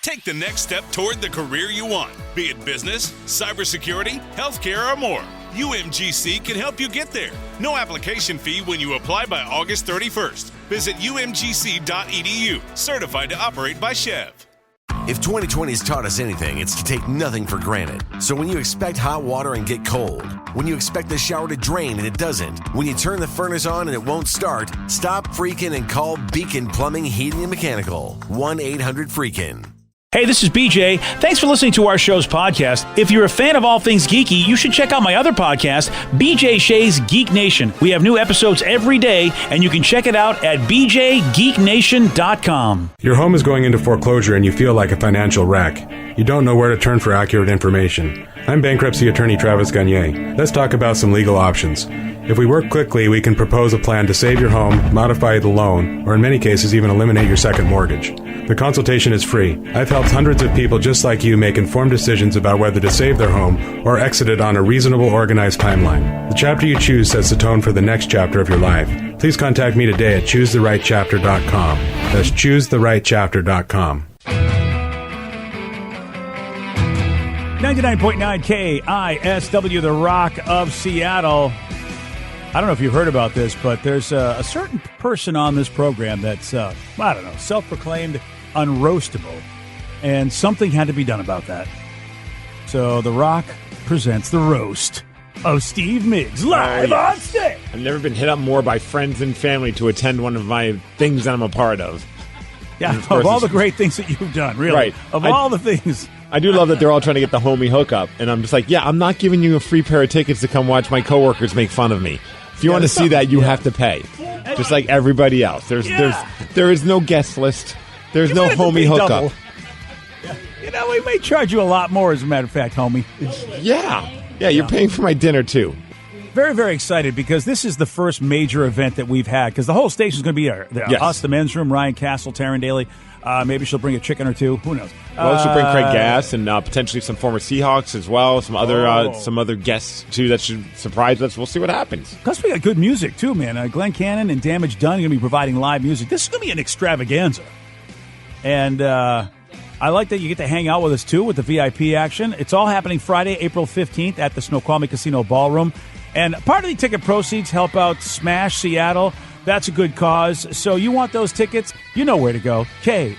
Take the next step toward the career you want, be it business, cybersecurity, healthcare, or more. UMGC can help you get there. No application fee when you apply by August 31st. Visit umgc.edu, certified to operate by Chev. If 2020 has taught us anything, it's to take nothing for granted. So when you expect hot water and get cold, when you expect the shower to drain and it doesn't, when you turn the furnace on and it won't start, stop freaking and call Beacon Plumbing, Heating, and Mechanical. 1-800-FREAKIN'. Hey, this is BJ. Thanks for listening to our show's podcast. If you're a fan of all things geeky, you should check out my other podcast, BJ Shea's Geek Nation. We have new episodes every day, and you can check it out at bjgeeknation.com. Your home is going into foreclosure and you feel like a financial wreck. You don't know where to turn for accurate information. I'm bankruptcy attorney Travis Gagne. Let's talk about some legal options. If we work quickly, we can propose a plan to save your home, modify the loan, or in many cases even eliminate your second mortgage. The consultation is free. I've helped hundreds of people just like you make informed decisions about whether to save their home or exit it on a reasonable, organized timeline. The chapter you choose sets the tone for the next chapter of your life. Please contact me today at choosetherightchapter.com. That's choosetherightchapter.com. 99.9 KISW, the Rock of Seattle. I don't know if you've heard about this, but there's a certain person on this program that's, self-proclaimed unroastable, and something had to be done about that. So The Rock presents the roast of Steve Miggs live on stage. I've never been hit up more by friends and family to attend one of my things that I'm a part of. Yeah, of all the great things that you've done, really. Right. Of all the things. I do love that they're all trying to get the homie hookup, and I'm just like, yeah, I'm not giving you a free pair of tickets to come watch my coworkers make fun of me. If you want to see that, you have to pay, just like everybody else. There is no guest list. There's no homie hookup. Yeah. We may charge you a lot more, as a matter of fact, homie. Yeah, you're paying for my dinner too. Very, very excited because this is the first major event that we've had, because the whole station is going to be there. Yes. Us, the men's room, Ryan Castle, Taryn Daly. Maybe she'll bring a chicken or two. Who knows? Well, she'll bring Craig Gass and potentially some former Seahawks as well. Some other guests too that should surprise us. We'll see what happens. Plus, we got good music too, man. Glenn Cannon and Damage Done are going to be providing live music. This is going to be an extravaganza, and I like that you get to hang out with us too with the VIP action. It's all happening Friday, April 15th at the Snoqualmie Casino Ballroom, and part of the ticket proceeds help out Smash Seattle. That's a good cause. So you want those tickets? You know where to go. KISW.com.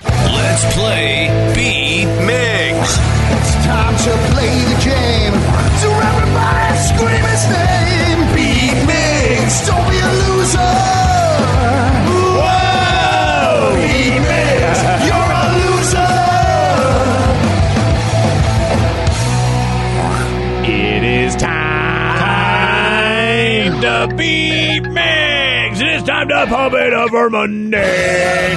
Let's play B Migs. It's time to play the game. So everybody scream his name. B Migs. Don't be a loser. Whoa! B Migs. You're a loser. It is time to beat Migs. It is time to pump it up for Monday.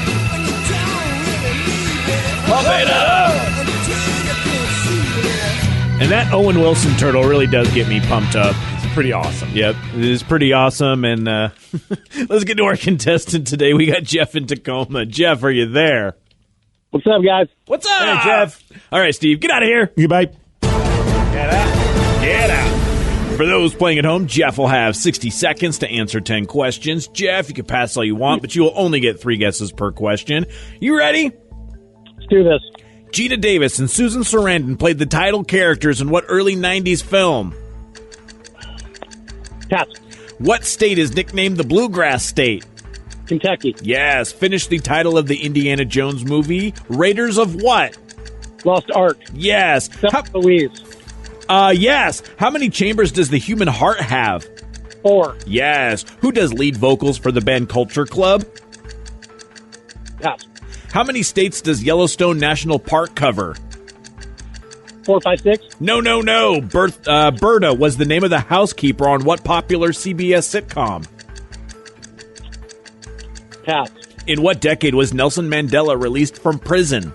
Pump it up. And that Owen Wilson turtle really does get me pumped up. It's pretty awesome. Yep, it is pretty awesome. And let's get to our contestant today. We got Jeff in Tacoma. Jeff, are you there? What's up, guys? What's up? Hey, Jeff. All right, Steve, get out of here. Goodbye. Get out. Get out. For those playing at home, Jeff will have 60 seconds to answer 10 questions. Jeff, you can pass all you want, but you will only get 3 guesses per question. You ready? Let's do this. Gina Davis and Susan Sarandon played the title characters in what early 90s film? Pass. What state is nicknamed the Bluegrass State? Kentucky. Yes. Finish the title of the Indiana Jones movie. Raiders of what? Lost Ark. Yes. Louise. Yes. How many chambers does the human heart have? 4. Yes. Who does lead vocals for the band Culture Club? Pass. How many states does Yellowstone National Park cover? 4, 5, 6. No. Berta was the name of the housekeeper on what popular CBS sitcom? Pass. In what decade was Nelson Mandela released from prison?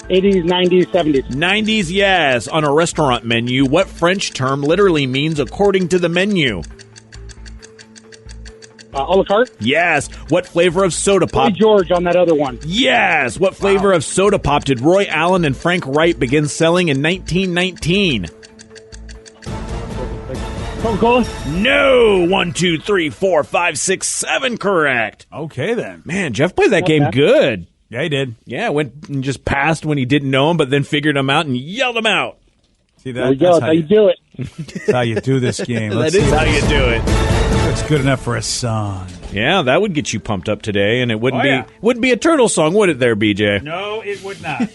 80s, 90s, 70s. 90s, yes. On a restaurant menu, what French term literally means according to the menu? A la carte? Yes. What flavor of soda pop? Boy George on that other one. Yes. What flavor of soda pop did Roy Allen and Frank Wright begin selling in 1919? Coca-Cola? No. 1, 2, 3, 4, 5, 6, 7 correct. Okay, then. Man, Jeff played that game good. Yeah, he did. Yeah, went and just passed when he didn't know him, but then figured him out and yelled him out. See that? There you go. That's how you do it. That's how you do this game. That is how you do it. It's good enough for a song. Yeah, that would get you pumped up today, and it Oh, wouldn't be a turtle song, would it there, BJ? No, it would not.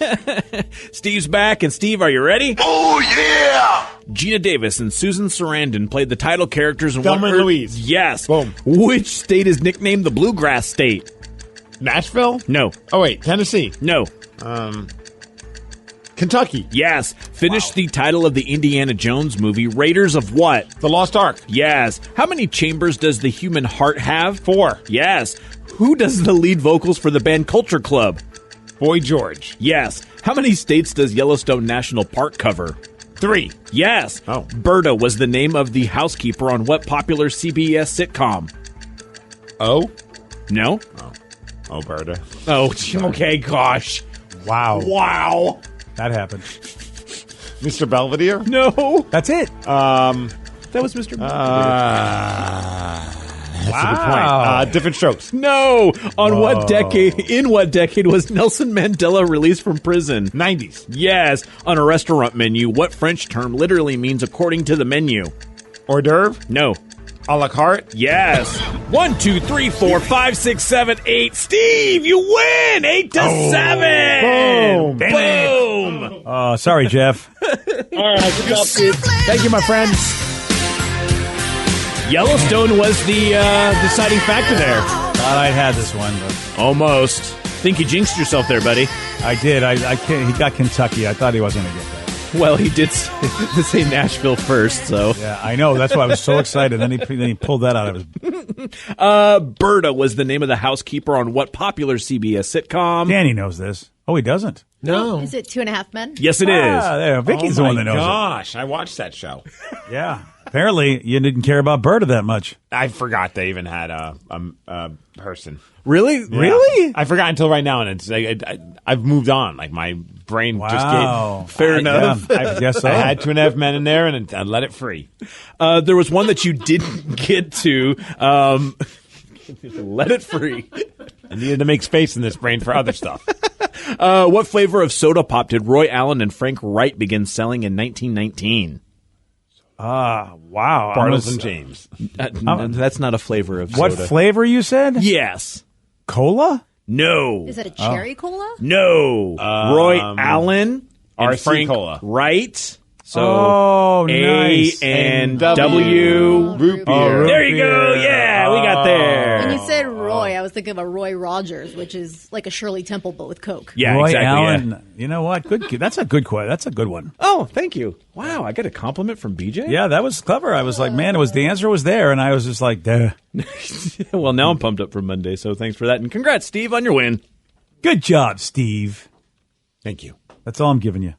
Steve's back, and Steve, are you ready? Oh, yeah! Gina Davis and Susan Sarandon played the title characters in Thelma and Louise. Yes. Boom. Which state is nicknamed the Bluegrass State? Nashville? No. Oh, wait. Tennessee? No. Kentucky? Yes. Finish the title of the Indiana Jones movie, Raiders of what? The Lost Ark? Yes. How many chambers does the human heart have? 4. Yes. Who does the lead vocals for the band Culture Club? Boy George? Yes. How many states does Yellowstone National Park cover? 3. Yes. Oh. Berta was the name of the housekeeper on what popular CBS sitcom? Oh? No? Oh, Berta. Oh, okay, gosh. Wow. Wow. That happened. Mr. Belvedere? No. That's it. That was Mr. That's a good point. Different Strokes? No. In what decade was Nelson Mandela released from prison? 90s. Yes. On a restaurant menu, what French term literally means according to the menu? Hors d'oeuvre? No. A la carte? Yes. 1, 2, 3, 4, 5, 6, 7, 8. Steve, you win 8 to 7. Boom. Boom. Oh, sorry, Jeff. All right, good job, Steve. Thank you, my friend. Yellowstone was the deciding factor there. Thought I'd had this one, but Almost. Think you jinxed yourself there, buddy. I did. I can't. He got Kentucky. I thought he wasn't going to get that. Well, he did say Nashville first, so. Yeah, I know. That's why I was so excited. Then he pulled that out of his. Berta was the name of the housekeeper on what popular CBS sitcom? Danny knows this. Oh, he doesn't. No. Is it 2.5 Men? Yes, it is. There, Vicky's the one that knows Gosh, I watched that show. it. Yeah. Apparently, you didn't care about Berta that much. I forgot they even had a person. Really? Really? I forgot until right now, and it's like I've moved on. Like my brain Wow. just gave. Fair enough. Yeah, I guess so. I had 2.5 Men in there, and I let it free. There was one that you didn't get to. Let it free. I needed to make space in this brain for other stuff. What flavor of soda pop did Roy Allen and Frank Wright begin selling in 1919? Wow. Bartles and James. That's not a flavor of What soda. flavor you said? Yes. Cola? No. Is it a cherry cola? No. Roy Allen and RC Frank Cola. Wright. So Oh, A nice. and W. W. Root beer. Oh, root There you go. beer. Yeah, we got there. When you said Roy, I was thinking of a Roy Rogers, which is like a Shirley Temple, but with Coke. Yeah, Roy exactly. Allen. Yeah. You know what? Good. That's a good question. That's a good one. Oh, thank you. Wow, I got a compliment from BJ? Yeah, that was clever. I was like, man, the answer was there, and I was just like, duh. Well, now I'm pumped up for Monday, so thanks for that. And congrats, Steve, on your win. Good job, Steve. Thank you. That's all I'm giving you.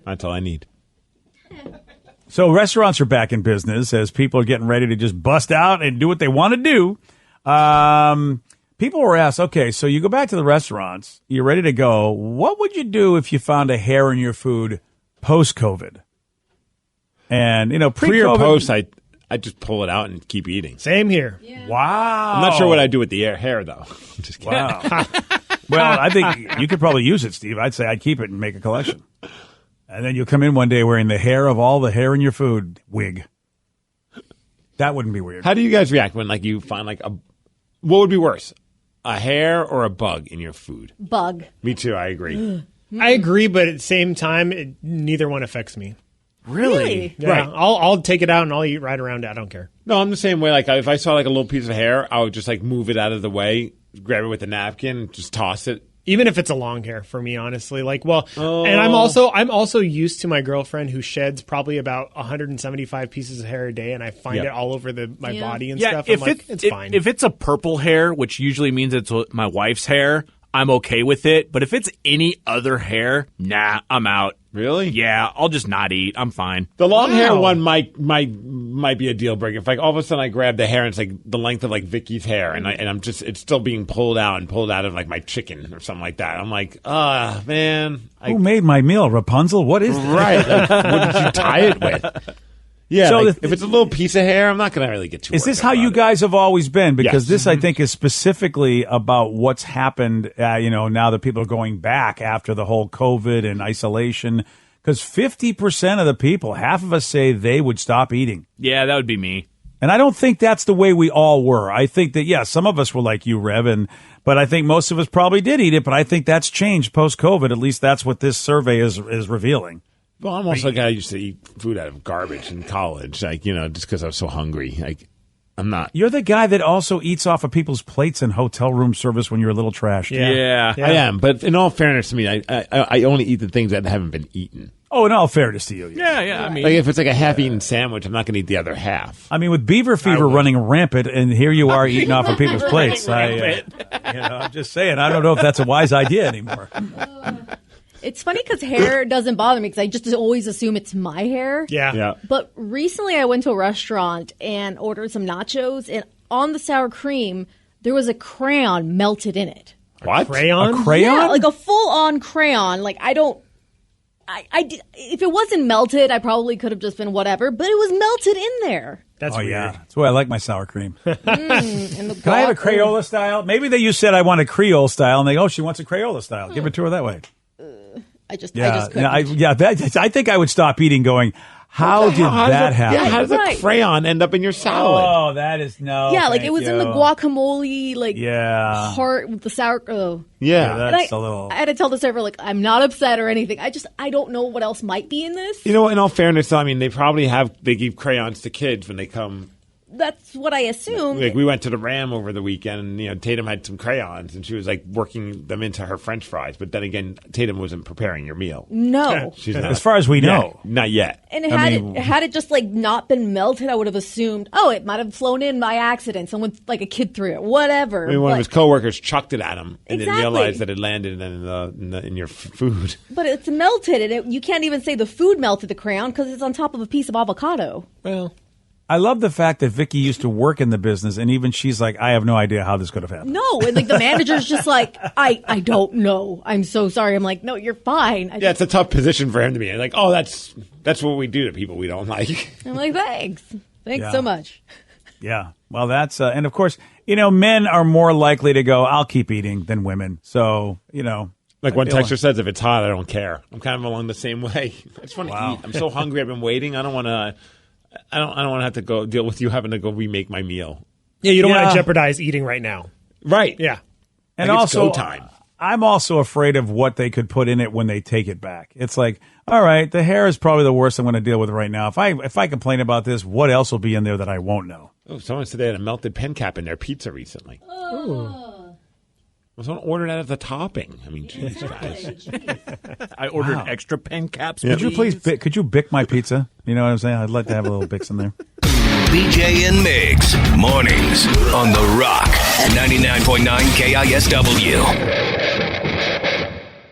That's all I need. So restaurants are back in business as people are getting ready to just bust out and do what they want to do. People were asked, okay, so you go back to the restaurants, you're ready to go. What would you do if you found a hair in your food post-COVID? And, pre-COVID. Pre or post, I just pull it out and keep eating. Same here. Wow. I'm not sure what I do with the hair though. Just kidding. Wow. Well, I think you could probably use it, Steve. I'd say I'd keep it and make a collection. And then you'll come in one day wearing the hair of all the hair in your food wig. That wouldn't be weird. How do you guys react when you find what would be worse, a hair or a bug in your food? Bug. Me too. I agree. I agree, but at the same time, neither one affects me. Really? Yeah, Right. I'll take it out and I'll eat right around it. I don't care. No, I'm the same way. If I saw a little piece of hair, I would just move it out of the way, grab it with a napkin, just toss it. Even if it's a long hair for me, honestly. And I'm also used to my girlfriend who sheds probably about 175 pieces of hair a day, and I find Yep. it all over my Yeah. body and Yeah, stuff. if I'm like, it's fine. If it's a purple hair, which usually means it's my wife's hair, I'm okay with it. But if it's any other hair, nah, I'm out. Really? Yeah, I'll just not eat. I'm fine. The long hair Wow. one might be a deal breaker. If all of a sudden I grab the hair and it's the length of Vicky's hair, and I'm just it's still being pulled out of my chicken or something like that. I'm like, man, Who made my meal, Rapunzel? What is this? right? What did you tie it with? Yeah, So like, if it's a little piece of hair, I'm not going to really get too. Is this worked how up you about guys have always been? Because Yes. this, I think, is specifically about what's happened, now that people are going back after the whole COVID and isolation. Because 50% of the people, half of us say they would stop eating. Yeah, that would be me. And I don't think that's the way we all were. I think that, some of us were like you, Rev, but I think most of us probably did eat it, but I think that's changed post-COVID. At least that's what this survey is revealing. Well, I'm also a guy who used to eat food out of garbage in college, just because I was so hungry. I'm not. You're the guy that also eats off of people's plates in hotel room service when you're a little trashed. Yeah. I am. But in all fairness to me, I only eat the things that haven't been eaten. Oh, in all fairness to you. Yeah. I mean, Like if it's like a half-eaten sandwich, I'm not going to eat the other half. I mean, with beaver fever running rampant, and here you are eating off of people's plates. I'm just saying, I don't know if that's a wise idea anymore. It's funny because hair doesn't bother me because I just always assume it's my hair. Yeah. But recently I went to a restaurant and ordered some nachos, and on the sour cream, there was a crayon melted in it. What? Crayon? A crayon? Yeah, like a full-on crayon. Like, if it wasn't melted, I probably could have just been whatever, but it was melted in there. That's weird. Yeah. That's why I like my sour cream. And the Can I have a guac- Crayola style? Maybe you said I want a Creole style, and she wants a Crayola style. Give it to her that way. I just Yeah, couldn't. I think I would stop eating going, how did that happen? Yeah, how does Right. a crayon end up in your salad? Oh, that is no. Yeah, like it thank was in the you. guacamole, Yeah. part with the sour. Oh. Yeah. And That's a little. I had to tell the server, like, I'm not upset or anything. I don't know what else might be in this. In all fairness, I mean, they give crayons to kids when they come. That's what I assumed. Like we went to the Ram over the weekend, and Tatum had some crayons, and she was like working them into her French fries. But then again, Tatum wasn't preparing your meal. No. She's not. As far as we know. Not yet. And had it just like not been melted, I would have assumed, it might have flown in by accident. Someone, like a kid, threw it. Whatever. I mean, one of But- his coworkers chucked it at him and Exactly. then realized that it landed in your food. But it's melted, and you can't even say the food melted the crayon because it's on top of a piece of avocado. Well, I love the fact that Vicky used to work in the business, and even she's like, I have no idea how this could have happened. No, and like the manager's just like, I don't know. I'm so sorry. I'm like, no, you're fine. Yeah, it's a tough position for him to be in. Like, oh, that's what we do to people we don't like. I'm like, thanks. Thanks Yeah. so much. Yeah. Well, that's, and of course, men are more likely to go, I'll keep eating than women. So, Like one I feel texter says, if it's hot, I don't care. I'm kind of along the same way. I just want to eat. I'm so hungry. I've been waiting. I don't want to. I don't want to have to go deal with you having to go remake my meal. yeah, you don't want Yeah. to jeopardize eating right now. Right. Yeah. And Like it's also, go time. I'm also afraid of what they could put in it when they take it back. It's like, all right, the hair is probably the worst I'm going to deal with right now. If I complain about this, what else will be in there that I won't know? Oh, someone said they had a melted pen cap in their pizza recently. Well, someone ordered that as a topping. I mean, geez, guys. I ordered extra pen caps. Could you please, could you bick my pizza? You know what I'm saying? I'd like to have a little bix in there. BJ and Migs, mornings on The Rock, 99.9 KISW.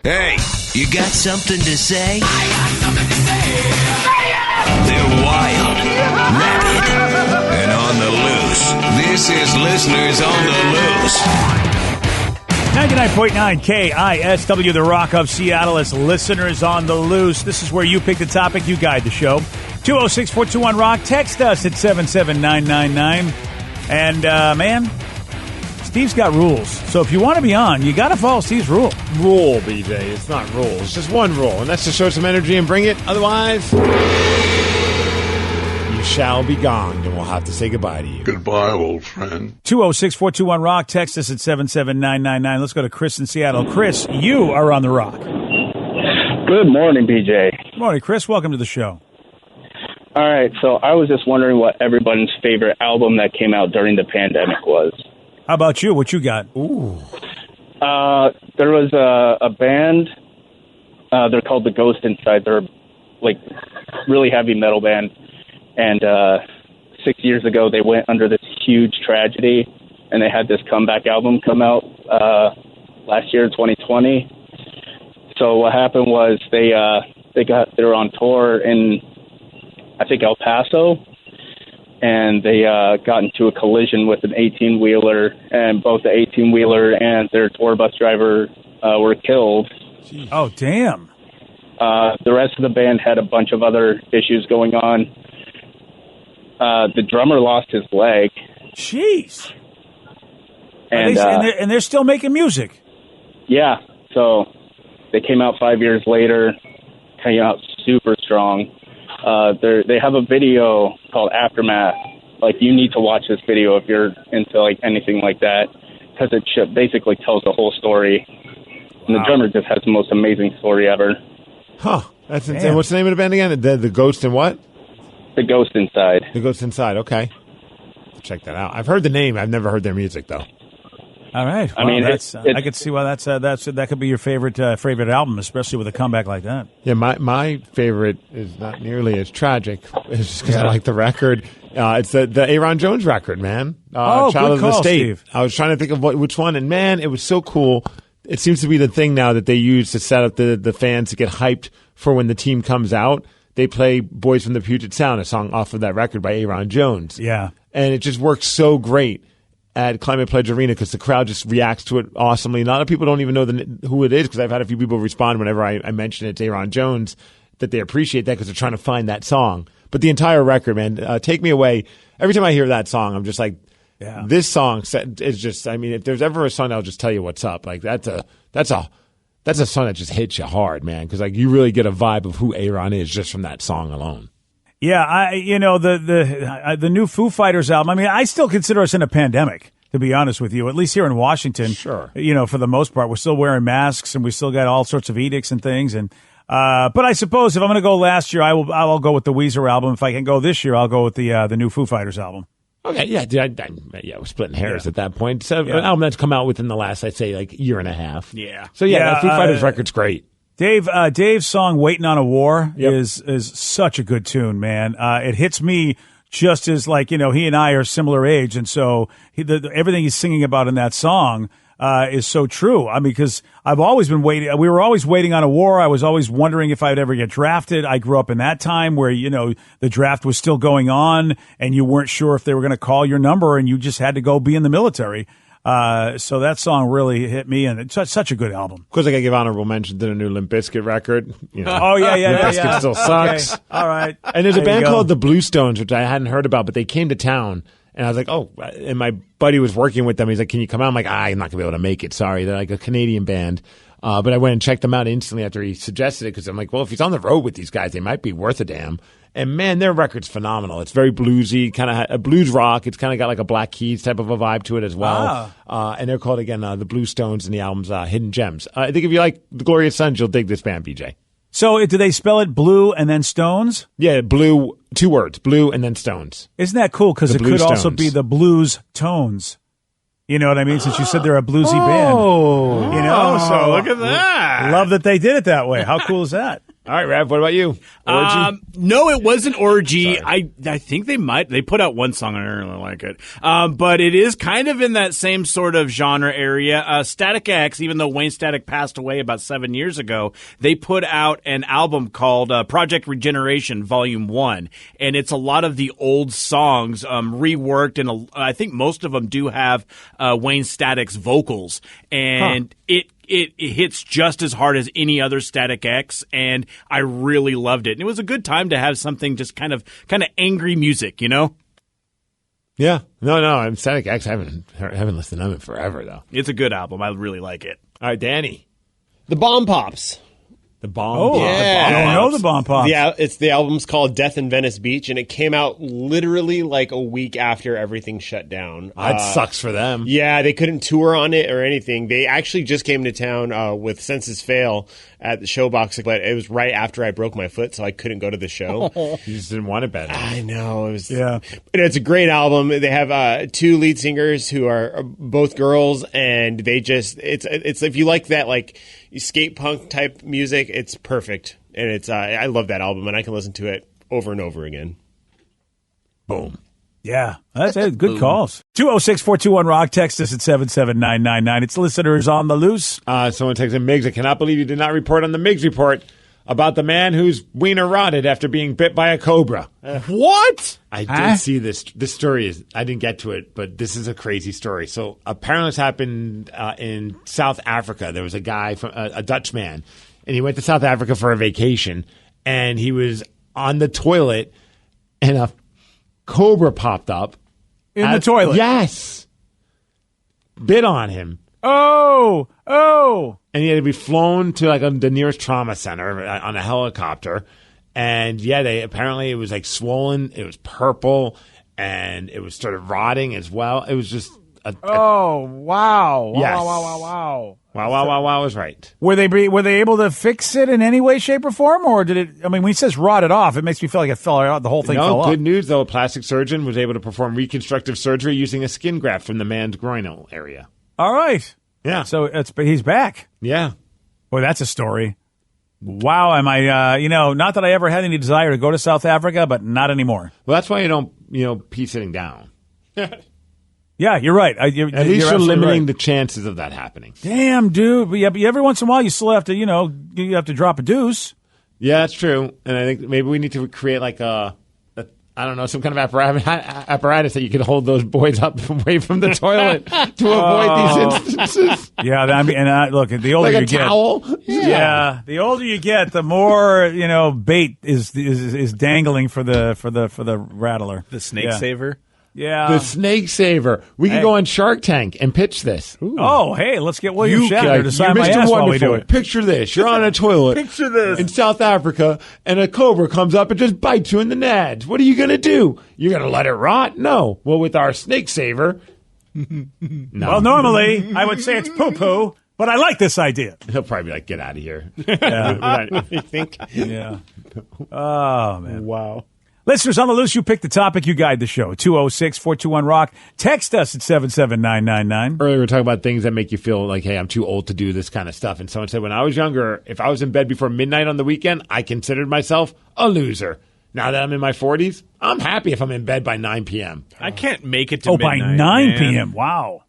Hey, you got something to say? I got something to say. They're wild, rabid, and on the loose. This is Listeners on the Loose. 99.9 KISW, the Rock of Seattle, is Listeners on the Loose. This is where you pick the topic, you guide the show. 206-421-ROCK. Text us at 77999. And, man, Steve's got rules. So if you want to be on, you got to follow Steve's rule. Rule, BJ. It's not rules. It's just one rule, and that's to show some energy and bring it. Otherwise, you shall be gone, and we'll have to say goodbye to you. Goodbye, old friend. 206-421-ROCK. Text us at 77999. Let's go to Chris in Seattle. Chris, you are on The Rock. Good morning, BJ. Good morning, Chris. Welcome to the show. All right, so I was just wondering what everyone's favorite album that came out during the pandemic was. How about you? What you got? Ooh. There was a band. They're called The Ghost Inside. They're like really heavy metal band. And 6 years ago, they went under this huge tragedy, and they had this comeback album come out last year in 2020. So what happened was they were on tour in, I think, El Paso, and they got into a collision with an 18-wheeler, and both the 18-wheeler and their tour bus driver were killed. Oh, damn. The rest of the band had a bunch of other issues going on. the drummer lost his leg. Jeez. And, and they're still making music. Yeah, so they came out 5 years later, came out super strong. They have a video called Aftermath. Like, you need to watch this video if you're into like anything like that, because it basically tells the whole story. And the drummer just has the most amazing story ever. Huh. That's insane. What's the name of the band again? The Ghost and what? The Ghost Inside. The Ghost Inside. Okay. Check that out. I've heard the name. I've never heard their music though. All right. Well, I mean, I could see why that could be your favorite album, especially with a comeback like that. Yeah, my favorite is not nearly as tragic. It's just because I like the record. It's the Aaron Jones record, man. Child good of the call, State. Steve. I was trying to think of which one, and man, it was so cool. It seems to be the thing now that they use to set up the fans to get hyped for when the team comes out. They play Boys from the Puget Sound, a song off of that record by Aaron Jones. Yeah. And it just works so great at Climate Pledge Arena because the crowd just reacts to it awesomely. A lot of people don't even know who it is because I've had a few people respond whenever I mention it's Aaron Jones that they appreciate that because they're trying to find that song. But the entire record, man, Take Me Away, every time I hear that song, I'm just like, this song is just, I mean, if there's ever a song that'll just tell you what's up, like that's a song that just hits you hard, man, because like you really get a vibe of who Aaron is just from that song alone. Yeah, the new Foo Fighters album. I mean, I still consider us in a pandemic, to be honest with you. At least here in Washington, sure. For the most part, we're still wearing masks and we still got all sorts of edicts and things. And but I suppose if I'm going to go last year, I'll go with the Weezer album. If I can go this year, I'll go with the new Foo Fighters album. Okay, yeah, we're splitting hairs at that point. So an album that's come out within the last, I'd say, like year and a half. Yeah. So that Foo Fighters record's great. Dave's song "Waiting on a War" is such a good tune, man. It hits me just as like he and I are similar age, and so everything he's singing about in that song is so true. I mean, because I've always been waiting. We were always waiting on a war. I was always wondering if I'd ever get drafted. I grew up in that time where the draft was still going on, and you weren't sure if they were going to call your number, and you just had to go be in the military. So that song really hit me, and it's such a good album. Of course, I got to give honorable mention to the new Limp Bizkit record. Oh, yeah. Limp Bizkit still sucks. Okay. All right. And there's a band called the Blue Stones, which I hadn't heard about, but they came to town, and I was like, oh, and my buddy was working with them. He's like, can you come out? I'm like, I'm not going to be able to make it. Sorry. They're like a Canadian band. But I went and checked them out instantly after he suggested it because I'm like, well, if he's on the road with these guys, they might be worth a damn. And, man, their record's phenomenal. It's very bluesy, kind of a blues rock. It's kind of got like a Black Keys type of a vibe to it as well. And they're called, again, the Blue Stones, and the album's Hidden Gems. I think if you like the Glorious Sons, you'll dig this band, BJ. So do they spell it Blue and then Stones? Yeah, Blue, 2 words, Blue and then Stones. Isn't that cool? Because it could Stones. also be the Blues Tones. You know what I mean? Since you said they're a bluesy band. So look at that. Love that they did it that way. How cool is that? All right, Rav, what about you? Orgy? No, it wasn't Orgy. I think they put out one song and I really like it. But it is kind of in that same sort of genre area. Static X, even though Wayne Static passed away about 7 years ago, they put out an album called Project Regeneration Volume 1. And it's a lot of the old songs reworked, and I think most of them do have Wayne Static's vocals. And it hits just as hard as any other Static X, and I really loved it. And it was a good time to have something just kind of angry music, Yeah. No, I'm Static X. I haven't listened to them in forever, though. It's a good album. I really like it. All right, Danny. The Bomb Pops. The Bomb Pops. Yeah. I don't know the Bomb Pops. Yeah, the album's called Death in Venice Beach, and it came out literally like a week after everything shut down. That sucks for them. Yeah, they couldn't tour on it or anything. They actually just came to town with Senses Fail at the Showbox, but it was right after I broke my foot, so I couldn't go to the show. You just didn't want it bad enough. I know. It was, yeah. But it's a great album. They have 2 lead singers who are both girls, and they just it's if you like that like skate punk type music, it's perfect. And it's I love that album, and I can listen to it over and over again. Boom. Yeah, that's it. Good calls. 206-421-ROCK. Text us at 77999. It's listeners on the loose. Someone texted Miggs, I cannot believe you did not report on the Miggs report about the man whose wiener rotted after being bit by a cobra. What? I did see this. This story is, I didn't get to it, but this is a crazy story. So apparently this happened in South Africa. There was a guy, a Dutch man, and he went to South Africa for a vacation, and he was on the toilet, and cobra popped up In the toilet. Yes, bit on him. Oh. And he had to be flown to like the nearest trauma center on a helicopter. And yeah, apparently it was like swollen. It was purple, and it was sort of rotting as well. It was just wow. Yes. Wow. Wow was right. Were they able to fix it in any way, shape, or form, or did it? I mean, when he says rotted off, it makes me feel like it fell out. The whole thing fell off. Good news though. A plastic surgeon was able to perform reconstructive surgery using a skin graft from the man's groinal area. All right. Yeah. So he's back. Yeah. Boy, that's a story. Wow. Am I? Not that I ever had any desire to go to South Africa, but not anymore. Well, that's why you don't pee sitting down. Yeah, you're right. At least you're limiting the chances of that happening. Damn, dude. But every once in a while, you still have to, you have to drop a deuce. Yeah, that's true. And I think maybe we need to create like I don't know, some kind of apparatus that you can hold those boys up away from the toilet to avoid these instances. Yeah, look, the older like you get, towel. Yeah, the older you get, the more bait is dangling for the rattler, The snake saver. Yeah, the snake saver. We could go on Shark Tank and pitch this. Ooh. Oh, hey, let's get William Shatner to sign my ass while we do it. Picture this: you're on a toilet. Picture this in South Africa, and a cobra comes up and just bites you in the nads. What are you gonna do? You're gonna let it rot? No. Well, with our snake saver, no. Well, normally I would say it's poo poo, but I like this idea. He'll probably be like, "Get out of here." You think? Yeah. Oh man. Wow. Listeners on the loose, you pick the topic, you guide the show. 206-421-ROCK. Text us at 77999. Earlier we were talking about things that make you feel like, hey, I'm too old to do this kind of stuff. And someone said, when I was younger, if I was in bed before midnight on the weekend, I considered myself a loser. Now that I'm in my 40s, I'm happy if I'm in bed by 9 p.m. I can't make it to midnight. By 9 p.m. Wow.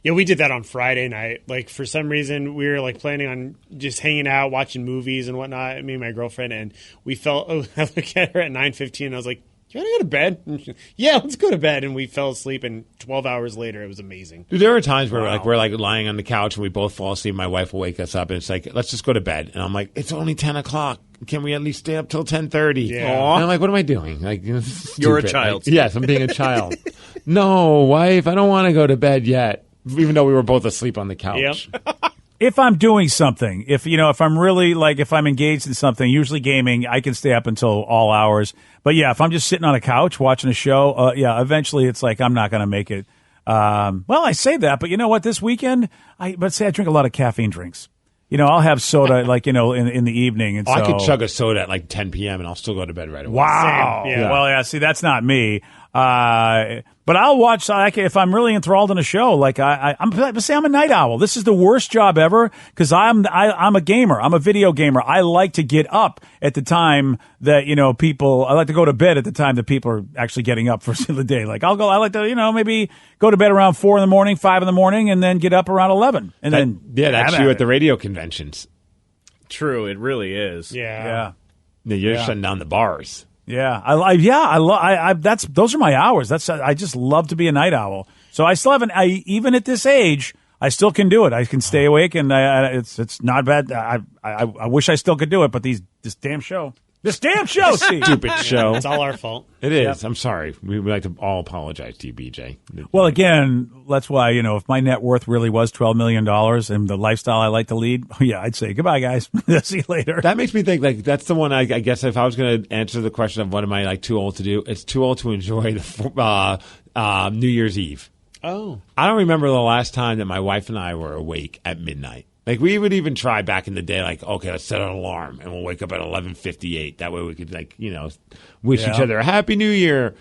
Yeah, we did that on Friday night. Like, for some reason, we were, like, planning on just hanging out, watching movies and whatnot, me and my girlfriend, and we fell – I looked at her at 9:15, and I was like, do you want to go to bed? And she, yeah, let's go to bed. And we fell asleep, and 12 hours later, it was amazing. Dude, there are times where we're lying on the couch, and we both fall asleep. My wife will wake us up, and it's like, let's just go to bed. And I'm like, it's only 10 o'clock. Can we at least stay up till 10:30? Yeah. And I'm like, what am I doing? Like, You're a child. Like, yes, I'm being a child. No, wife, I don't want to go to bed yet. Even though we were both asleep on the couch. Yep. If I'm doing something, if I'm really if I'm engaged in something, usually gaming, I can stay up until all hours. But yeah, if I'm just sitting on a couch watching a show, eventually it's like I'm not going to make it. Well, I say that, but you know what? This weekend, let's say I drink a lot of caffeine drinks. I'll have soda in the evening. And so, I could chug a soda at like 10 p.m. and I'll still go to bed right away. Wow. Same. Yeah. Well, yeah. See, that's not me. But I'll watch. If I'm really enthralled in a show, I'm a night owl. This is the worst job ever because I'm a gamer. I'm a video gamer. I like to get up at the time that people. I like to go to bed at the time that people are actually getting up for the day. Like I like to maybe go to bed around 4 in the morning, 5 in the morning, and then get up around 11. And that's you at the radio conventions. True, it really is. Yeah. You're shutting down the bars. Yeah, those are my hours. I just love to be a night owl. So I still even at this age, I still can do it. I can stay awake, and it's not bad. I wish I still could do it, but this damn show, Steve. Stupid show. It's all our fault. It is. Yep. I'm sorry. We would like to all apologize to you, BJ. Well, again, that's why if my net worth really was $12 million and the lifestyle I like to lead, I'd say goodbye, guys. See you later. That makes me think that's the one. I guess if I was going to answer the question of what am I too old to do, it's too old to enjoy the New Year's Eve. Oh, I don't remember the last time that my wife and I were awake at midnight. Like, we would even try back in the day, okay, let's set an alarm, and we'll wake up at 11:58. That way we could, wish each other a Happy New Year.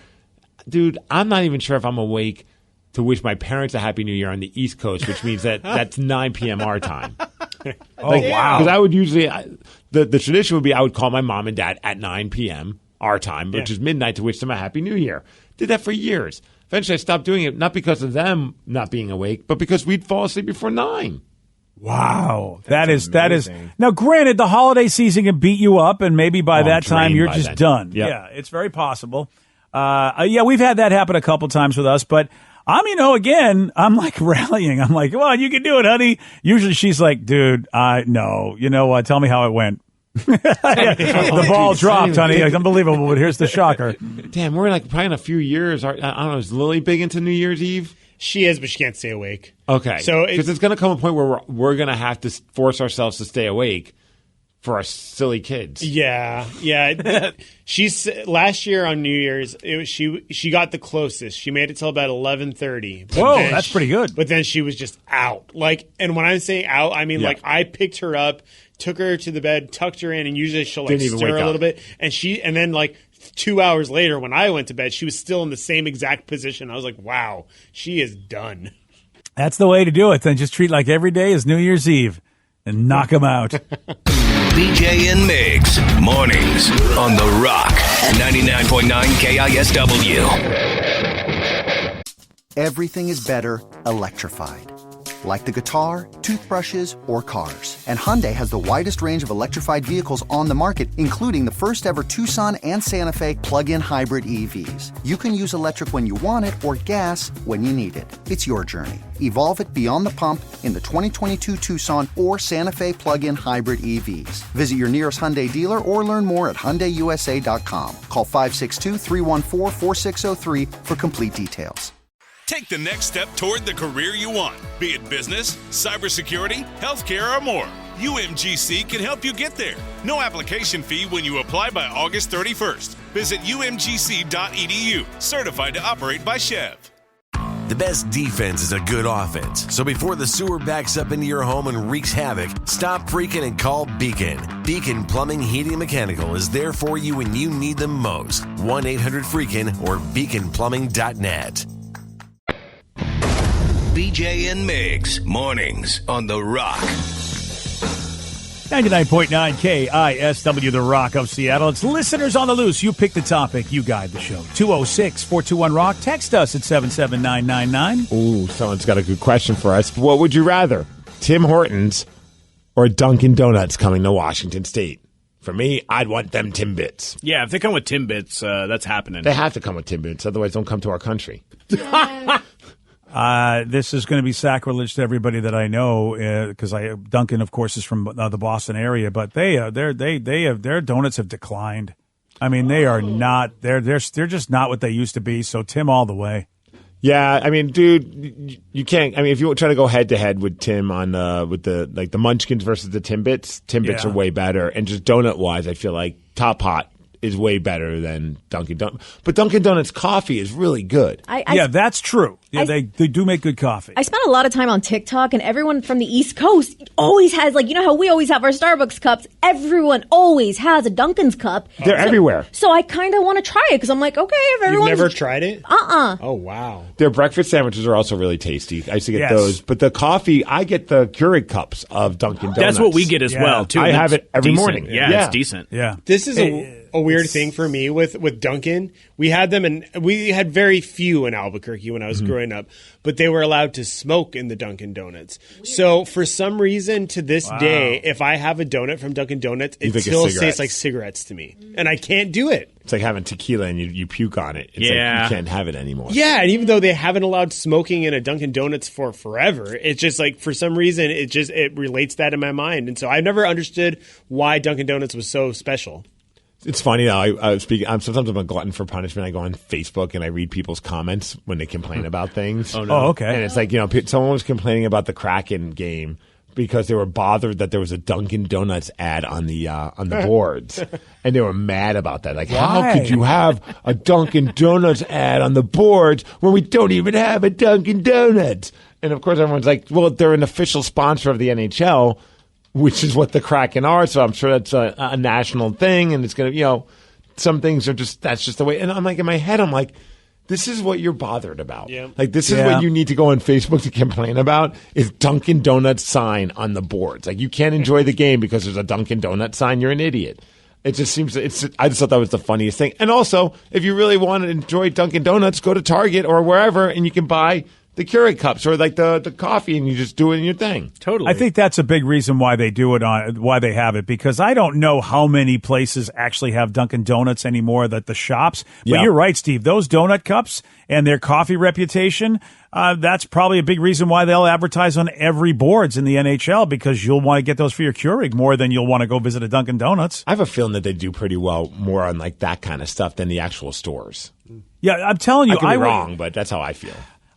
Dude, I'm not even sure if I'm awake to wish my parents a Happy New Year on the East Coast, which means that's 9 p.m. our time. Wow. Because I would usually, the tradition would be I would call my mom and dad at 9 p.m. our time, which is midnight, to wish them a Happy New Year. Did that for years. Eventually I stopped doing it, not because of them not being awake, but because we'd fall asleep before 9. Wow. That is now granted the holiday season can beat you up and maybe by that time you're just done. Yep. Yeah, it's very possible. We've had that happen a couple times with us, but again, I'm like rallying. I'm like, well, you can do it, honey. Usually she's like, dude, no, you know what? Tell me how it went. The ball dropped, honey. Unbelievable, but here's the shocker. Damn, we're like probably in a few years. I don't know, is Lily big into New Year's Eve? She is, but she can't stay awake. Okay. So because it's going to come a point where we're going to have to force ourselves to stay awake for our silly kids. Yeah. She's last year on New Year's. She got the closest. She made it till about 11:30. Whoa, that's pretty good. But then she was just out. And when I'm saying out, I mean I picked her up, took her to the bed, tucked her in, and usually she'll stir a little bit, and then 2 hours later when I went to bed, she was still in the same exact position. I was like, wow, she is done. That's the way to do it. Then just treat like every day is New Year's Eve and knock them out. BJ and Migs, mornings on The Rock, 99.9 KISW. Everything is better electrified. Like the guitar, toothbrushes, or cars. And Hyundai has the widest range of electrified vehicles on the market, including the first ever Tucson and Santa Fe plug-in hybrid EVs. You can use electric when you want it or gas when you need it. It's your journey. Evolve it beyond the pump in the 2022 Tucson or Santa Fe plug-in hybrid EVs. Visit your nearest Hyundai dealer or learn more at HyundaiUSA.com. Call 562-314-4603 for complete details. Take the next step toward the career you want, be it business, cybersecurity, healthcare, or more. UMGC can help you get there. No application fee when you apply by August 31st. Visit umgc.edu, certified to operate by Chev. The best defense is a good offense. So before the sewer backs up into your home and wreaks havoc, stop freaking and call Beacon. Beacon Plumbing, Heating, and Mechanical is there for you when you need them most. 1-800-FREAKIN or beaconplumbing.net. BJ and Migs, mornings on The Rock. 99.9 KISW, The Rock of Seattle. It's Listeners on the Loose. You pick the topic. You guide the show. 206-421-ROCK. Text us at 77999. Ooh, someone's got a good question for us. What would you rather, Tim Hortons or Dunkin' Donuts coming to Washington State? For me, I'd want them Timbits. Yeah, if they come with Timbits, that's happening. They have to come with Timbits, otherwise don't come to our country. This is going to be sacrilege to everybody that I know because Duncan, of course, is from the Boston area, but their donuts have declined. I mean, they are not. They're just not what they used to be. So Tim, all the way. Yeah, I mean, dude, you can't. I mean, if you try to go head to head with Tim on with the Munchkins versus the Timbits are way better. And just donut wise, I feel like Top Hot is way better than Dunkin' Donuts. But Dunkin' Donuts coffee is really good. Yeah, that's true. Yeah, they do make good coffee. I spent a lot of time on TikTok, and everyone from the East Coast always has, you know how we always have our Starbucks cups? Everyone always has a Dunkin's cup. They're everywhere. So I kind of want to try it, because I'm like, okay, if everyone's... You've never tried it? Oh, wow. Their breakfast sandwiches are also really tasty. I used to get those. But the coffee, I get the Keurig cups of Dunkin' Donuts. That's what we get as well, too. I have it every morning. Yeah, it's decent. Yeah. This is a weird thing for me with Dunkin'. We had them, and we had very few in Albuquerque when I was growing up, but they were allowed to smoke in the Dunkin' Donuts. So for some reason, to this day, if I have a donut from Dunkin' Donuts, it still tastes like cigarettes to me, and I can't do it. It's like having tequila and you puke on it. It's like you can't have it anymore. Yeah, and even though they haven't allowed smoking in a Dunkin' Donuts for forever, it's just like for some reason it relates that in my mind, and so I've never understood why Dunkin' Donuts was so special. It's funny though. Sometimes I'm a glutton for punishment. I go on Facebook and I read people's comments when they complain about things. Oh, no. Oh, okay. And it's like, someone was complaining about the Kraken game because they were bothered that there was a Dunkin' Donuts ad on the boards, and they were mad about that. Like, how could you have a Dunkin' Donuts ad on the boards when we don't even have a Dunkin' Donuts? And of course, everyone's like, well, they're an official sponsor of the NHL, which is what the Kraken are. So I'm sure that's a national thing, and it's going to, some things are that's just the way. And I'm like, in my head, I'm like, this is what you're bothered about. Yeah. Like, this is what you need to go on Facebook to complain about is Dunkin' Donuts sign on the boards. Like, you can't enjoy the game because there's a Dunkin' Donuts sign. You're an idiot. It just seems I just thought that was the funniest thing. And also, if you really want to enjoy Dunkin' Donuts, go to Target or wherever, and you can buy the Keurig cups or like the coffee, and you just do it in your thing. Totally. I think that's a big reason why they do it why they have it, because I don't know how many places actually have Dunkin' Donuts anymore, that the shops. But Yeah. you're right, Steve. Those donut cups and their coffee reputation, that's probably a big reason why they'll advertise on every boards in the NHL, because you'll want to get those for your Keurig more than you'll want to go visit a Dunkin' Donuts. I have a feeling that they do pretty well more on like that kind of stuff than the actual stores. Yeah, I'm telling you, I could be would- wrong, but that's how I feel.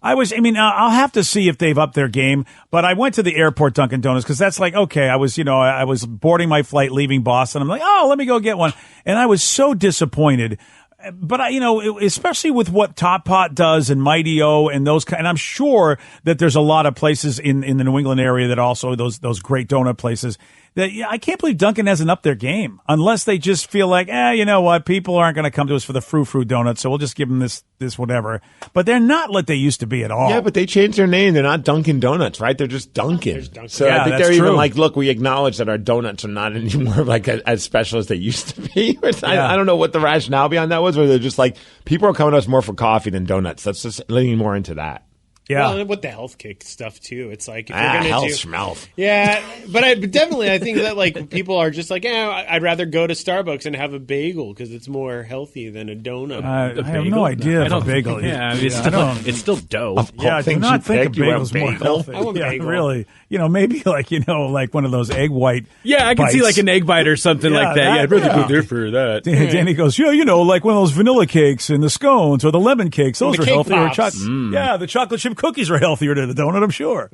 I'll have to see if they've upped their game, but I went to the airport Dunkin' Donuts because that's like, okay, I was boarding my flight leaving Boston. I'm like, oh, let me go get one. And I was so disappointed. But especially with what Top Pot does and Mighty O and those kind, and I'm sure that there's a lot of places in the New England area that also those great donut places that I can't believe Dunkin' hasn't upped their game, unless they just feel like, you know what, people aren't going to come to us for the frou-frou donut, so we'll just give them this whatever. But they're not what they used to be at all. Yeah, but they changed their name. They're not Dunkin' Donuts, right? They're just Dunkin'. So Yeah, I think that's they're even true. like, look, we acknowledge that our donuts are not anymore like as special as they used to be. I don't know what the rationale behind that was, where they're just like, people are coming to us more for coffee than donuts. Let's just lean more into that. Yeah. Well, and with the health kick stuff too, it's like if you're Ah, gonna health do schmelf. Yeah, but definitely I think that like people are just like, I'd rather go to Starbucks and have a bagel because it's more healthy than a donut. I have no idea if a bagel. Yeah, I mean, it's still dough. Yeah, I do not think a bagel's more healthy. I want Yeah, bagel. really. Maybe like one of those egg white. Yeah, I can see bites. like an egg bite or something Yeah, like that. Yeah, I'd rather go there for that. Danny goes, like one of those vanilla cakes and the scones or the lemon cakes. Those The are cake healthier. pops. Yeah, the chocolate chip cookies are healthier than the donut, I'm sure.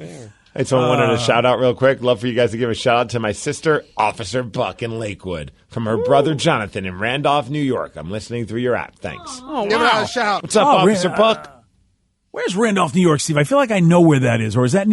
Hey, someone wanted a shout out real quick. Love for you guys to give a shout out to my sister, Officer Buck in Lakewood, from her brother Jonathan in Randolph, New York. I'm listening through your app. Thanks. Oh, Give it a shout. What's up, Officer Buck? Where's Randolph, New York, Steve? I feel like I know where that is. Or is that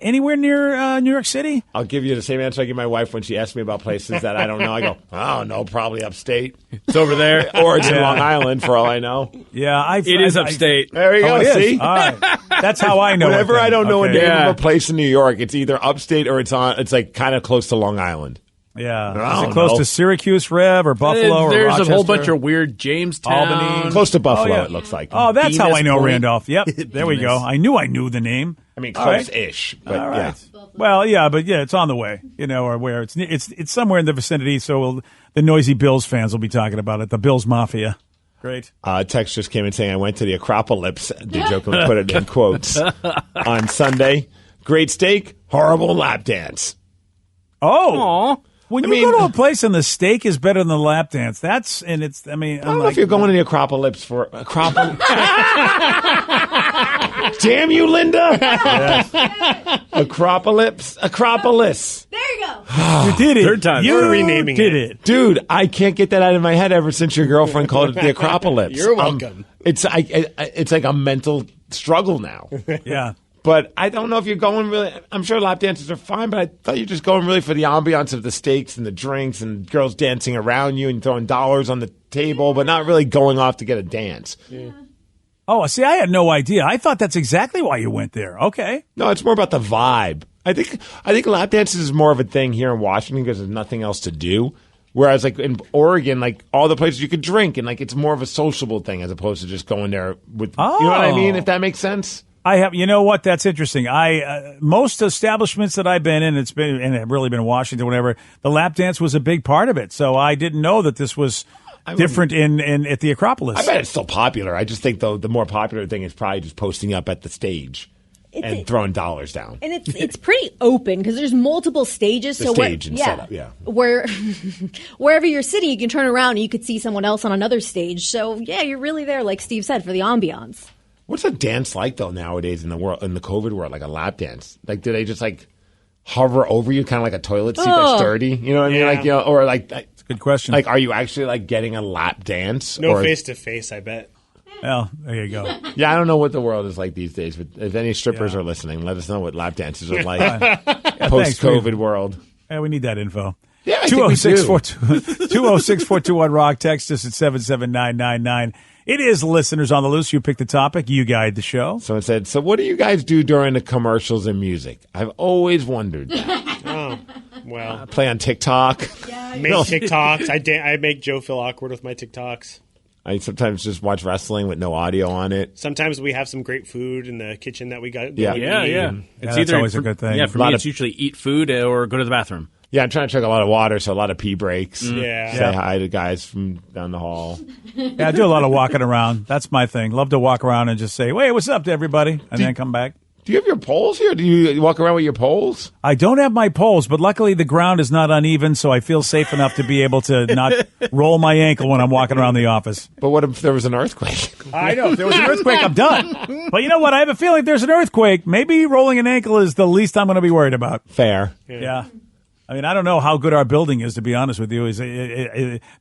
anywhere near New York City? I'll give you the same answer I give my wife when she asks me about places that I don't know. I go, I don't know, probably upstate. It's over there. Or it's in Long Island, for all I know. Yeah, It is upstate. There you go. it is. See? All right. That's how I know. Whenever it then. I don't know Okay. a name Yeah. of a place in New York, it's either upstate or it's like kind of close to Long Island. Yeah. I Is it don't close know. to Syracuse, Rev, or Buffalo, or There's Rochester? a whole bunch of weird Jamestown. Albany. Close to Buffalo, yeah. it looks like. Oh, that's how I know Venus Point. Randolph. Yep. There we go. I knew the name. I mean, All right. close-ish. But All yeah. right. Well, yeah, but yeah, it's on the way, or where it's somewhere in the vicinity. So the noisy Bills fans will be talking about it. The Bills Mafia. Great. Text just came in saying, I went to the Acropolis, they jokingly put it in quotes, on Sunday. Great steak, horrible lap dance. Oh. When you mean- go to a place and the steak is better than the lap dance, I I don't know if you're going to the Acropolis for Acropolis. Damn you, Linda! Acropolis. There you go. you did it. Third time. You We're renaming did it. it. Dude, I can't get that out of my head ever since your girlfriend called it the Acropolis. You're welcome. It's like a mental struggle now. Yeah. But I don't know if you're going really. I'm sure lap dances are fine, but I thought you're just going really for the ambiance of the steaks and the drinks and girls dancing around you and throwing dollars on the table, but not really going off to get a dance. Yeah. Oh, see, I had no idea. I thought that's exactly why you went there. Okay. No, it's more about the vibe. I think lap dances is more of a thing here in Washington because there's nothing else to do. Whereas like in Oregon, like all the places you could drink and like it's more of a sociable thing as opposed to just going there with. You know what I mean? If that makes sense. I have, you know what? That's interesting. Most establishments that I've been in, it's really been in Washington, whatever. The lap dance was a big part of it, so I didn't know that this was different in at the Acropolis. I bet it's still popular. I just think though the more popular thing is probably just posting up at the stage and throwing dollars down. And it's pretty open because there's multiple stages. The so stage and setup, yeah. Wherever you're sitting, you can turn around and you could see someone else on another stage. So yeah, you're really there, like Steve said, for the ambiance. What's a dance like though nowadays in the COVID world? Like a lap dance? Like do they just like hover over you, kind of like a toilet seat that's dirty? You know what I mean? Yeah. Like or like Good question. Like, are you actually like getting a lap dance? No face to face, I bet. Well, there you go. Yeah, I don't know what the world is like these days, but if any strippers are listening, let us know what lap dances are like post-COVID world. Yeah, we need that info. Yeah, I think we do. 206-421 Rock. Text us at 77999. It is Listeners on the Loose. You pick the topic. You guide the show. Someone said, so what do you guys do during the commercials and music? I've always wondered that. Oh, well. Play on TikTok. Make TikToks. I make Joe feel awkward with my TikToks. I sometimes just watch wrestling with no audio on it. Sometimes we have some great food in the kitchen that we got. Yeah. It's that's always a good thing. Yeah, for me, it's usually eat food or go to the bathroom. Yeah, I'm trying to chug a lot of water, so a lot of pee breaks. Yeah. Say hi to guys from down the hall. Yeah, I do a lot of walking around. That's my thing. Love to walk around and just say, "Wait, what's up to everybody?" And then come back. Do you have your poles here? Do you walk around with your poles? I don't have my poles, but luckily the ground is not uneven, so I feel safe enough to be able to not roll my ankle when I'm walking around the office. But what if there was an earthquake? I know. If there was an earthquake, I'm done. But you know what? I have a feeling if there's an earthquake, maybe rolling an ankle is the least I'm going to be worried about. Fair. Yeah. I mean, I don't know how good our building is, to be honest with you.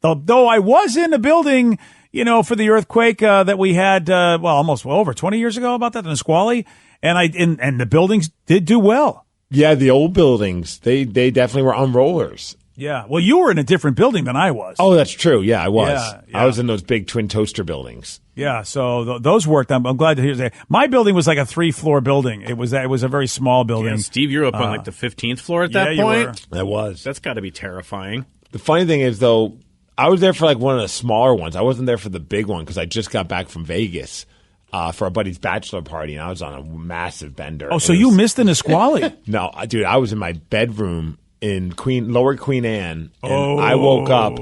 Though I was in a building, for the earthquake that we had, almost over 20 years ago about that in Nisqually, and the buildings did do well. Yeah, the old buildings, they definitely were on rollers. Yeah. Well, you were in a different building than I was. Oh, that's true. Yeah, I was. Yeah. I was in those big twin toaster buildings. Yeah, so those worked. I'm glad to hear that. My building was like a 3-floor building. It was a very small building. Yeah, Steve, you were up on like the 15th floor at that point? I was. That's got to be terrifying. The funny thing is, though, I was there for like one of the smaller ones. I wasn't there for the big one because I just got back from Vegas for a buddy's bachelor party, and I was on a massive bender. Oh, so you missed the Nisqually? No, dude, I was in my bedroom in Lower Queen Anne, and I woke up.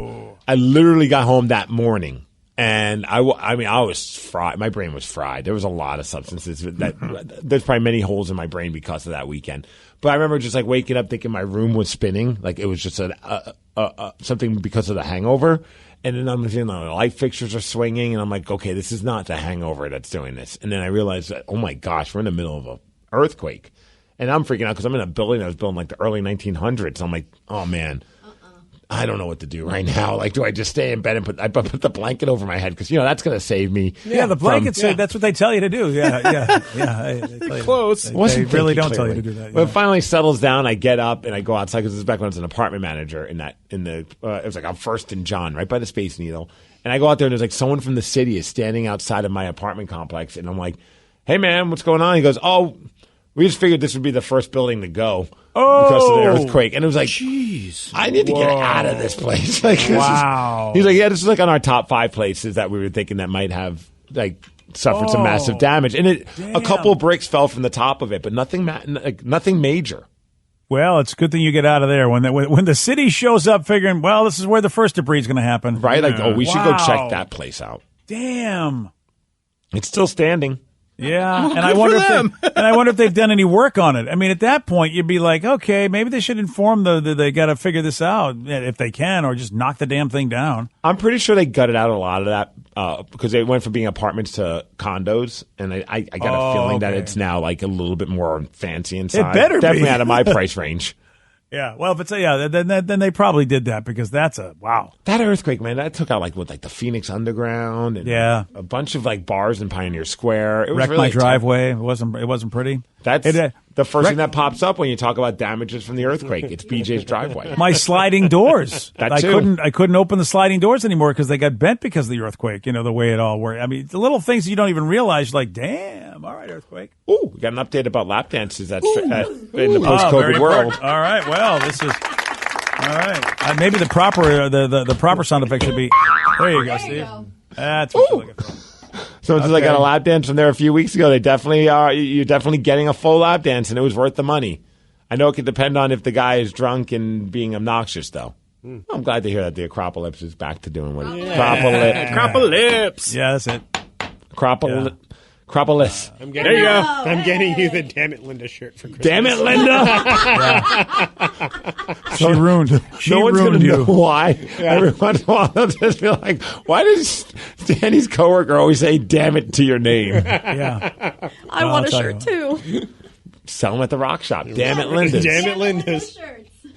I literally got home that morning. And I was fried. My brain was fried. There was a lot of substances. There's probably many holes in my brain because of that weekend. But I remember just like waking up thinking my room was spinning. Like it was just something because of the hangover. And then I'm feeling the light fixtures are swinging. And I'm like, okay, this is not the hangover that's doing this. And then I realized that, oh my gosh, we're in the middle of an earthquake. And I'm freaking out because I'm in a building that was built in like the early 1900s. I'm like, oh man. I don't know what to do right now. Like, do I just stay in bed and put the blanket over my head? Because, that's going to save me. Yeah, the blanket, that's what they tell you to do. Yeah. Pretty close. They really don't tell you to do that. When it finally settles down, I get up and I go outside because this is back when I was an apartment manager it was like on First and John, right by the Space Needle. And I go out there and there's like someone from the city is standing outside of my apartment complex. And I'm like, hey, man, what's going on? He goes, oh, we just figured this would be the first building to go because of the earthquake. And it was like, jeez, I need to get out of this place. Like, wow. He's like, yeah, this is like on our top 5 places that we were thinking that might have like suffered some massive damage. And a couple of bricks fell from the top of it, but nothing major. Well, it's a good thing you get out of there when the city shows up figuring, well, this is where the first debris is going to happen. Right? Like, we should go check that place out. Damn. It's still standing. Yeah, and I wonder if they've done any work on it. I mean, at that point, you'd be like, okay, maybe they should inform they got to figure this out if they can, or just knock the damn thing down. I'm pretty sure they gutted out a lot of that because they went from being apartments to condos, and I got a feeling that it's now like a little bit more fancy inside. It better definitely be. out of my price range. Yeah, well, if it's then they probably did that because that's wow. That earthquake, man, that took out like the Phoenix Underground and a bunch of like bars in Pioneer Square. It was wrecked really my driveway. It wasn't pretty. That's the first thing that pops up when you talk about damages from the earthquake. It's BJ's driveway. My sliding doors. I couldn't open the sliding doors anymore because they got bent because of the earthquake. The way it all worked. I mean, the little things you don't even realize. Like, damn, all right, earthquake. Ooh, we got an update about lap dances in the post-COVID world. All right, well, this is all right. Maybe the proper sound effect should be. There you go, Steve. That's what you're looking for. So since I got a lap dance from there a few weeks ago, they definitely are. You're definitely getting a full lap dance, and it was worth the money. I know it could depend on if the guy is drunk and being obnoxious, though. I'm glad to hear that the Acropolis is back to doing what Acropolis. Yeah, that's it. Acropolis. There you go. I'm getting you the Damn It Linda shirt for Christmas. Damn it, Linda! She ruined you. you. Why? Every once in a while, they'll just be like, why does Danny's coworker always say "damn it" to your name? Yeah. I want a shirt too. Sell them at the rock shop. Damn it, Linda's. Damn it, Linda's.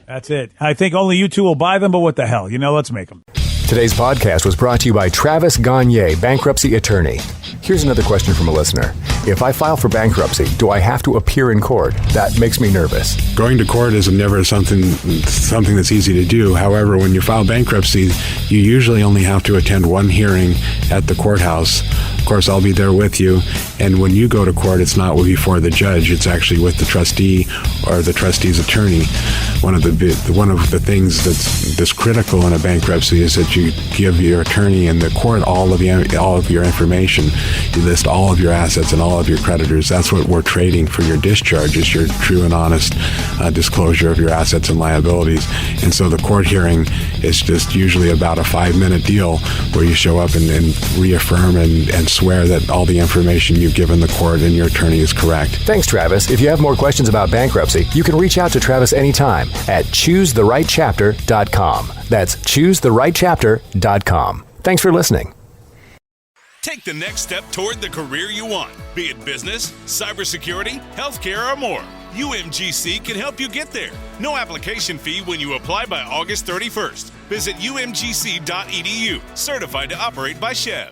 That's it. I think only you two will buy them, but what the hell? Let's make them. Today's podcast was brought to you by Travis Gagne, bankruptcy attorney. Here's another question from a listener. If I file for bankruptcy, do I have to appear in court? That makes me nervous. Going to court is never something that's easy to do. However, when you file bankruptcy, you usually only have to attend one hearing at the courthouse. course, I'll be there with you. And when you go to court, it's not before the judge. It's actually with the trustee or the trustee's attorney. One of the things that's critical in a bankruptcy is that you give your attorney and the court all of your information. You list all of your assets and all of your creditors. That's what we're trading for your discharge, is your true and honest disclosure of your assets and liabilities. And so the court hearing is just usually about a 5-minute deal where you show up and reaffirm and swear that all the information you've given the court and your attorney is correct. Thanks, Travis. If you have more questions about bankruptcy, you can reach out to Travis anytime at choosetherightchapter.com. That's choosetherightchapter.com. Thanks for listening. Take the next step toward the career you want, be it business, cybersecurity, healthcare, or more. UMGC can help you get there. No application fee when you apply by August 31st. Visit umgc.edu, certified to operate by Chev.